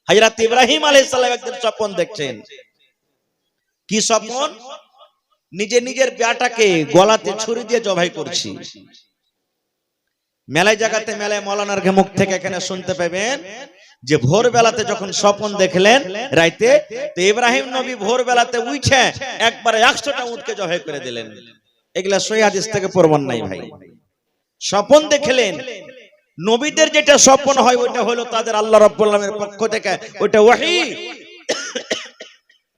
হযরত ইব্রাহিম আলাইহিস সালাম একদিন স্বপ্ন দেখছেন। কি স্বপ্ন? নিজের বেটাকে গলাতে ছুরি দিয়ে জবাই করছি। মেলায় জায়গাতে মেলায় মৌলানার মুখ থেকে এখানে শুনতে পাবেন যে ভোর বেলাতে যখন স্বপ্ন দেখলেন রাইতে, তো ইব্রাহিম নবী ভোর বেলাতে উঠে একবারে 100টা উটকে জবাই করে দিলেন। এগুলা সহিহ হাদিস থেকে প্রমাণ নাই ভাই। স্বপ্ন দেখলেন, নবীদের যেটা স্বপ্ন হয় ওটা হলো তাদের আল্লাহ রাব্বুল আলামিনের পক্ষ থেকে, ওটা ওহী,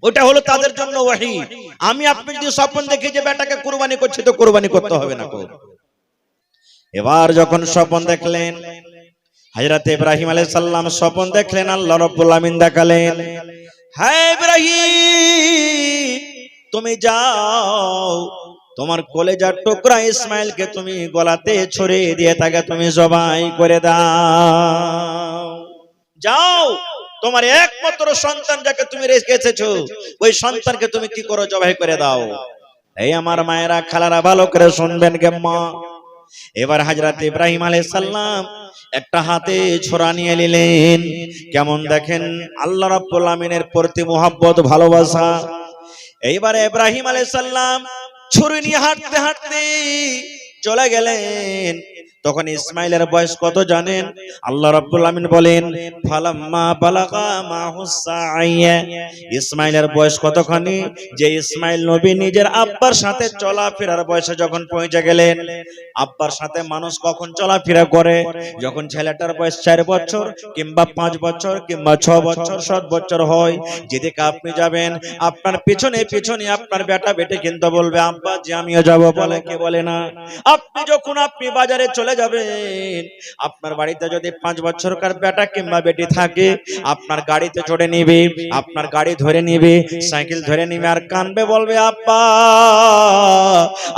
ওটা হলো তাদের জন্য ওহী। আমি আপনি যদি স্বপ্ন দেখি যে বেটাকে কুরবানি করছি, তো কুরবানি করতে হবে না। এবার যখন স্বপ্ন দেখলেন হযরত ইব্রাহিম আলাইহিস সালাম স্বপ্ন দেখলেন, আল্লাহ রাব্বুল আমিন দেখালেন, হে ইব্রাহিম তুমি যাও, তোমার কলেজার টুকরা ইসমাইলকে তুমি গলাতে ছুরি দিয়ে তাকে তুমি জবাই করে দাও। যাও, তোমার একমাত্র সন্তান যাকে তুমি রেখে এসেছো ওই সন্তানকে তুমি কি করো, জবাই করে দাও। এই আমার মায়েরা খালারা ভালো করে শুনবেন গে মা। এবার হযরত ইব্রাহিম আলাইহিস সালাম একটা হাতে ছোরা নিয়ে নিলেন। কেমন দেখেন আল্লাহ রাব্বুল আমিনের প্রতি মুহাব্বত, ভালোবাসা। এইবারে ইব্রাহিম আলাইহিস সালাম ছুরি নিয়ে হাঁটতে হাঁটতে চলে গেলেন। তখন ইসমাইলের বয়স কত জানেন? আল্লাহ রাব্বুল আমিন বলেন, ফালাম্মা বালাগা মাহুস সাইয়া। ইসমাইলের বয়স কতখানি? যে ইসমাইল নবী নিজের আব্বার সাথে চলাফেরার বয়সে যখন পৌঁছে গেলেন। আব্বার সাথে মানুষ কখন চলাফেরা করে? যখন ছেলেটার বয়স 4 বছর কিংবা 5 বছর কিংবা 6 বছর 7 বছর হয়। যেদিকে আপনি যাবেন আপনার পিছনে পিছনে আপনার বেটা বেটি কিন্তু বলবে, আব্বা জি আমিও যাব, বলে কে বলে না? আপনি বাজারে চলে যাবেন, আপনার বাড়িতে যদি 5 বছরকার বেটা কিংবা বেটি থাকে, আপনার গাড়িতে চড়ে নিবে, আপনার গাড়ি ধরে নিবে, সাইকেল ধরে নিবে, আর কানবে, বলবে, আব্বা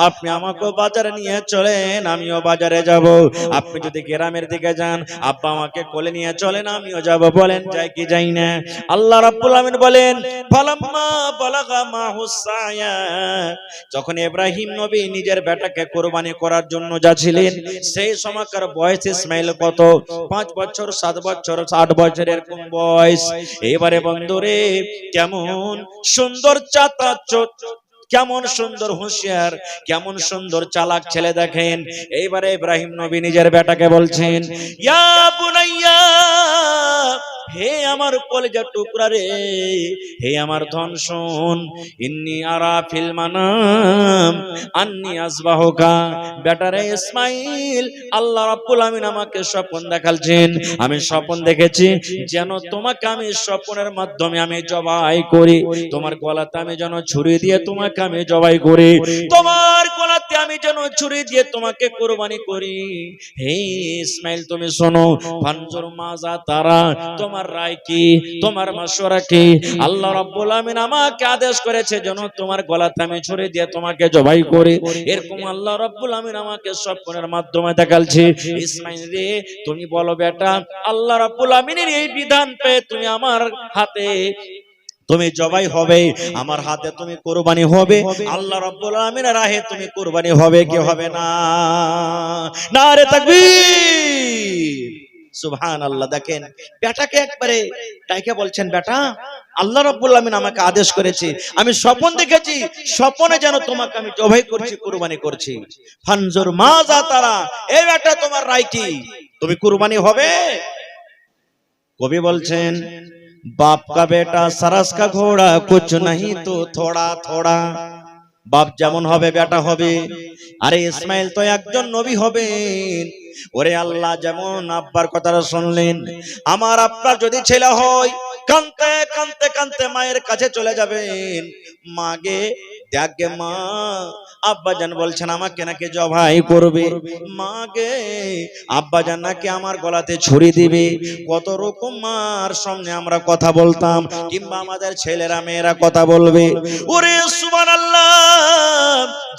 আপনি আমাকে বাজারে নিয়ে চলেন, আমিও বাজারে যাব। আপনি যদি গ্রামের দিকে যান, আব্বা আমাকে কোলে নিয়ে চলেন, আমিও যাব। বলেন যাই কি যাই না? আল্লাহ রাব্বুল আমিন বলেন, ফালাম্মা বালাগা মাহুস সায়া। যখন ইব্রাহিম নবী নিজের বেটাকে কুরবানি করার জন্য যাচ্ছিলেন, সেই সময়কার বয়স ইসমাইল কত? 5 বছর 7 বছর 8 বছর এরকম বয়স। এবারে বন্ধুরে কেমন সুন্দর চাতাচোত, কেমন সুন্দর হুঁশিয়ার, কেমন সুন্দর চালাক ছেলে দেখেন। এইবারে ইব্রাহিম নবী নিজের বেটাকে বলছেন, ইয়া বুনাইয়া, হে আমার কলেজার টুকরা রে, হে আমার ধন শোন, ইন্নী আরা ফিল মানাম আন্নী আসবাহুকা। বেটারে ইসমাইল, আল্লাহ রাব্বুল আমিন আমাকে স্বপ্ন দেখালছেন, আমি স্বপ্ন দেখেছি যেন তোমাকে আমি স্বপ্নের মাধ্যমে আমি জবাই করি, তোমার গলাতে আমি যেন ছুরি দিয়ে তোমাকে আমি জবাই করি, তোমার গলাতে আমি যেন ছুরি দিয়ে তোমাকে কুরবানি করি। হে ইসমাইল তুমি শোনো, ফানজুর মাজা তারা, তোমার রায় কি, তোমার মাশওয়ারা কি? আল্লাহ রাব্বুল আমিন আমাকে আদেশ করেছে যেন তোমার গলাতে আমি ছুরি দিয়ে তোমাকে জবাই করি। এরকম আল্লাহ রাব্বুল আমিন আমাকে স্বপ্নের মাধ্যমে দেখালছে। ইসমাইল রে তুমি বলো বেটা, আল্লাহ রাব্বুল আমিনের এই বিধান পেয়ে তুমি আমার হাতে তুমি জবাই হবে, আমার হাতে তুমি কুরবানি হবে, আল্লাহ রাব্বুল আমিনের রাহে তুমি কুরবানি হবে কি হবে না? নারে তাকবীর, সুবহানাল্লাহ। দেখেন বেটাকে একবারে ডাইকে বলছেন, বেটা আল্লাহ রাব্বুল আমিন আমাকে আদেশ করেছে, আমি স্বপ্ন দেখেছি, স্বপ্নে যেন তোমাকে আমি জবাই করছি, কুরবানি করছি। ফানজুর মাজা তারা, এই বেটা তোমার রায় কি, তুমি কুরবানি হবে? কবি বলছেন, बाप का बेटा सरस का घोड़ा कुछ नहीं तो थोड़ा थोड़ा। বাপ যেমন হবে বেটা হবে। আরে ইসমাইল তো একজন নবী হবেন। ওরে আল্লাহ যেমন আব্বার কথাটা শুনলেন, আমার আপনার যদি ছেলে হয়, কাঁদতে কাঁদতে কাঁদতে মায়ের কাছে চলে যাবেন, মাগে দেখে মা আব্বাজান বলছেন আমাকে নাকি জবাই করবে, মাগে আব্বাজান নাকি আমার গলাতে ছুরি দিবে। কত রকম মার সামনে আমরা কথা বলতাম, কিংবা আমাদের ছেলেরা মেয়েরা কথা বলবে। ওরে সুবহানাল্লাহ,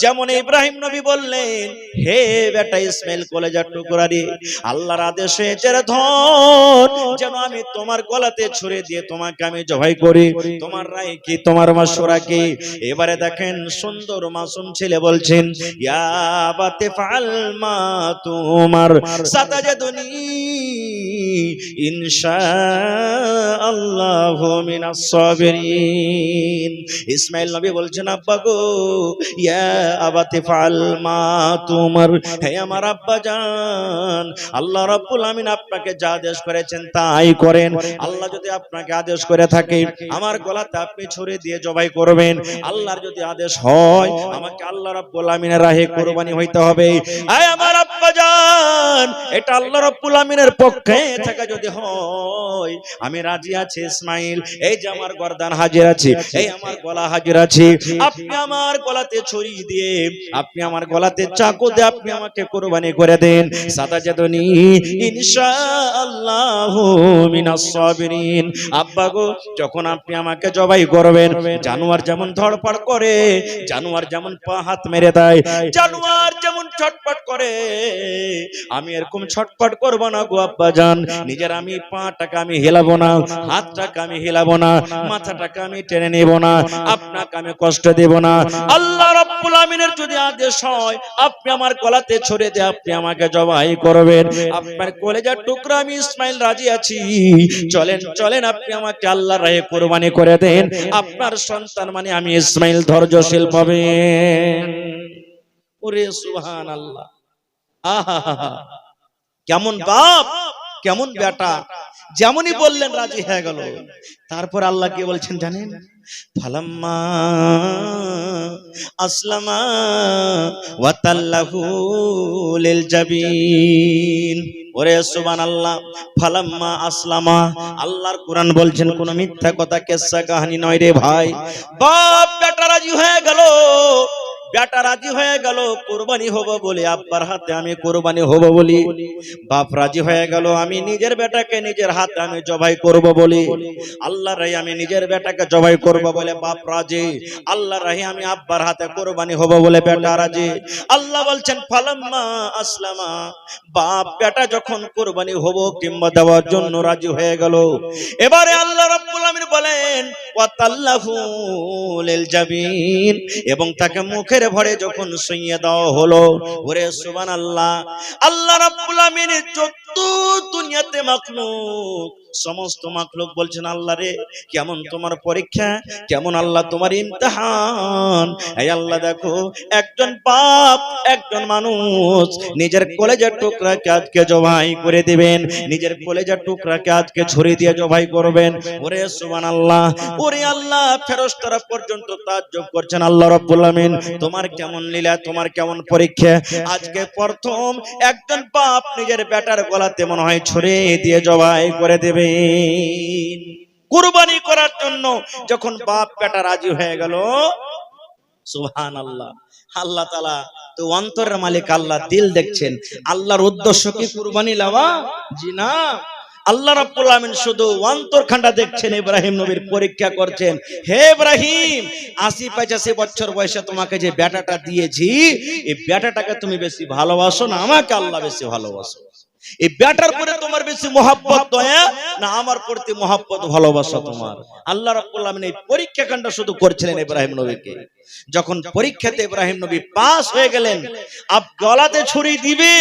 যেমন ইব্রাহিম নবী বললেন, হে বেটা ইসমাইল কলেজার টুকরা রে, আল্লাহর আদেশে চেরে ধন যেন আমি তোমার গলাতে ছুরি দিয়ে তোমাকে আমি জবাই করি, তোমার রায় কি, তোমার মাশওয়ারা কি? এবারে দেখেন সুন্দর মাসুম ছেলে বলছেন, ইয়া বাতে ফাল মা তুমার সাতাজাদুনি ইনশাআল্লাহ। আল্লাহু মিনাস সাবিরিন। ইসমাইল নবী বলছেন, আব্বা গো, ইয়া আবাতি ফাল মা তুমার, হে আমার আব্বা জান, আল্লাহ রাব্বুল আমিন আপনাকে যা আদেশ করেছেন তাই করেন। আল্লাহ যদি আপনাকে আদেশ করে থাকে আমার গলাতে আপনি ছুরি দিয়ে জবাই করবেন, আল্লাহর যদি আদেশ হয় আমাকে আল্লাহ রাব্বুল আমিনের রাহে কুরবানি হইতে হবে। আয় আমার আব্বা জান, এটা আল্লাহ রাব্বুল আমিনের পক্ষে থেকে যদি হয় আমি রাজি আছি ইসমাইল। এই যে আমার গর্দান হাজির আছে, এই আমার গলা হাজির আছে, আপনি আমার গলাতে ছুরি দিয়ে, আপনি আমার গলাতে চাকু দিয়ে আপনি আমাকে কুরবানি করে দেন। সাতাজাদুনি ইনশাআল্লাহু মিনাস সাবিরিন। আব্বা গো, যখন আপনি আমাকে জবাই করবেন, জানোয়ার যেমন ধড়ফড় করে, জানোয়ার যেমন পা হাত মেরে দেয়, জানোয়ার যেমন ছটপট করে, আমি এরকম ছটপট করব না গো আব্বা জান। নিজের আমি পাটাকে আমি হেলাবো না, হাতটাকে আমি হেলাবো না, মাথাটাকে আমি টেনে নেব না, আপনাকে আমি কষ্ট দেব না। আল্লাহ রাব্বুল আমিনের যদি আদেশ হয় আপনি আমার গলাতে ছুরি দিয়ে আপনি আমাকে জবাই করবেন, আপনার কলেজার টুকরা আমি ইসমাইল রাজি আছি। চলেন চলেন, আপনি আমাকে আল্লাহর রাহে কুরবানি করে দেন, আপনার সন্তান মানে আমি ইসমাইল ধৈর্যশীল পাবেন। ওরে সুবহানাল্লাহ, আহা, কেমন বাপ কেমন বেটা, যেমনই বললেন রাজি হয়ে গেল। তারপর আল্লাহ কি বলছেন জানেন? ফালাম্মা আসলামা ওয়া তাল্লাহু লিল জাবিন। ওরে সুবহানাল্লাহ, ফালাম্মা আসলামা, আল্লাহর কোরআন বলছেন কোন মিথ্যা কথা কিসসা কাহিনী নয় রে ভাই। বাপ বেটা রাজি হয়ে গেল, বেটা রাজি হয়ে গেল কুরবানি হব বলে, আব্বার হাতে আমি কুরবানি হব বলি। বাপ রাজি হয়ে গেল আমি নিজের বেটাকে নিজের হাতে আমি জবাই করব বলি। আল্লাহর রাহে আমি নিজের বেটাকে জবাই করব বলে বাপ রাজি, আল্লাহর রাহে আমি আব্বার হাতে কুরবানি হব বলে বেটা রাজি। আল্লাহ বলছেন ফালাম্মা আসলামা, বাপ বেটা যখন কুরবানি হব কিংবা দেওয়ার জন্য রাজি হয়ে গেল, এবারে আল্লাহ রাব্বুল আমিন বলেন ওয়া তাল্লাহু লিল জাবিন, এবং তাকে মুখে ভরে যখন শুইয়ে দেওয়া হলো। ওরে সুবহানাল্লাহ, আল্লাহ রাব্বুল আমিন যত দুনিয়াতে মাখলুক, সমস্ত মাখলুক বলছেন আল্লাহ রে কেমন তোমার পরীক্ষা, কেমন আল্লাহ তোমার ইমতিহান। এই আল্লাহ দেখো, একজন বাপ একজন মানুষ নিজের কলেজার টুকরাকে আজকে জবাই করে দিবেন, নিজের কলেজার টুকরাকে আজকে ছুরি দিয়ে জবাই করবেন। ওরে সুবহানাল্লাহ, ওরে আল্লাহ, ফেরেশতারা পর্যন্ত তাজ্জব করছেন আল্লাহ রাব্বুল আমিন তোমার কেমন লীলা, তোমার কেমন পরীক্ষা। আজকে প্রথম একজন বাপ নিজের বেটার গলাতে মনে হয় ছুরি দিয়ে জবাই করে দেবেন কুরবানি করার জন্য। যখন বাপ বেটা রাজি হয়ে গেল, সুবহানাল্লাহ, আল্লাহ তাআলা তো অন্তরের মালিক, আল্লাহ দিল দেখছেন। আল্লাহর উদ্দেশ্য কি কুরবানি লওয়া? জি না, আল্লাহ রাব্বুল আমিন শুধু অন্তরখানটা দেখছেন, ইব্রাহিম নবীর পরীক্ষা করছেন। হে ইব্রাহিম, ৮০-৮৫ বছর বয়সে তোমাকে যে বেটাটা দিয়েছি, এই বেটাটাকে তুমি বেশি ভালোবাসো না আমাকে আল্লাহ বেশি ভালোবাসো? এই বেটার পরে তোমার বেশি মহব্বত দয়া না আমার প্রতি মহব্বত ভালোবাসা তোমার? আল্লাহ রাব্বুল আমিন এই পরীক্ষাখানটা শুধু করছিলেন ইব্রাহিম নবীকে। যখন পরীক্ষাতে ইব্রাহিম নবী পাস হয়ে গেলেন, আব গলাতে ছুরি দিবে,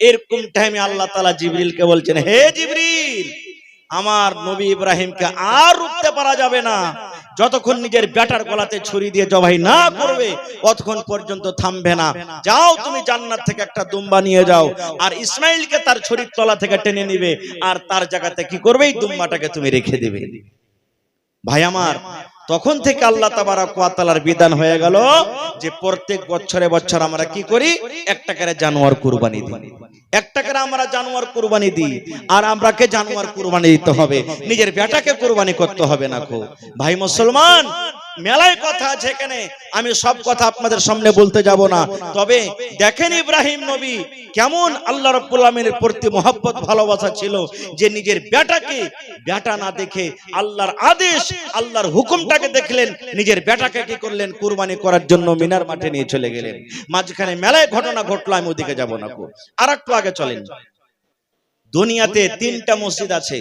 এরকম টাইমে আল্লাহ তাআলা জিবরিলকে বলছেন, হে জিবরিল, আমার নবী ইব্রাহিমকে আর রুখতে পারা যাবে না, যতক্ষণ নিজের বেটার গলাতে ছুরি দিয়ে জবাই না করবে ততক্ষণ পর্যন্ত থামবে না। যাও তুমি জান্নাত থেকে একটা দুম্বা নিয়ে যাও, আর ইসমাইলকে তার ছুরির তলা থেকে টেনে নিবে, আর তার জায়গাতে কি করবে, এই দুম্বাটাকে তুমি রেখে দিবে। ভাই আমার, তখন থেকে আল্লাহ তাবারক ওয়া তাআলার বিধান হয়ে গেল যে প্রত্যেক বছরে বছর আমরা কি করি, একটা করে জানোয়ার কুরবানি দিই, একটা করে আমরা জানোয়ার কুরবানি দিই। আর আমরাকে জানোয়ার কুরবানি দিতে হবে, নিজের বেটাকে কুরবানি করতে হবে না। কো ভাই মুসলমান, মেলায় কথা আছে এখানে, আমি সব কথা আপনাদের সামনে বলতে যাব না। তবে দেখেন ইব্রাহিম নবী কেমন আল্লাহ রাব্বুল আমিনের প্রতি মহব্বত ভালোবাসা ছিল, যে নিজের বেটাকে বেটা না দেখে আল্লাহর আদেশ আল্লাহর হুকুমটাকে দেখলেন, নিজের বেটাকে কি করলেন, কুরবানি করার জন্য মিনার মাঠে নিয়ে চলে গেলেন। মাঝখানে মেলায় ঘটনা ঘটলো, আমি ওদিকে যাব না। আর একটু আগে চলেন। দুনিয়াতে 3টা মসজিদ আছে,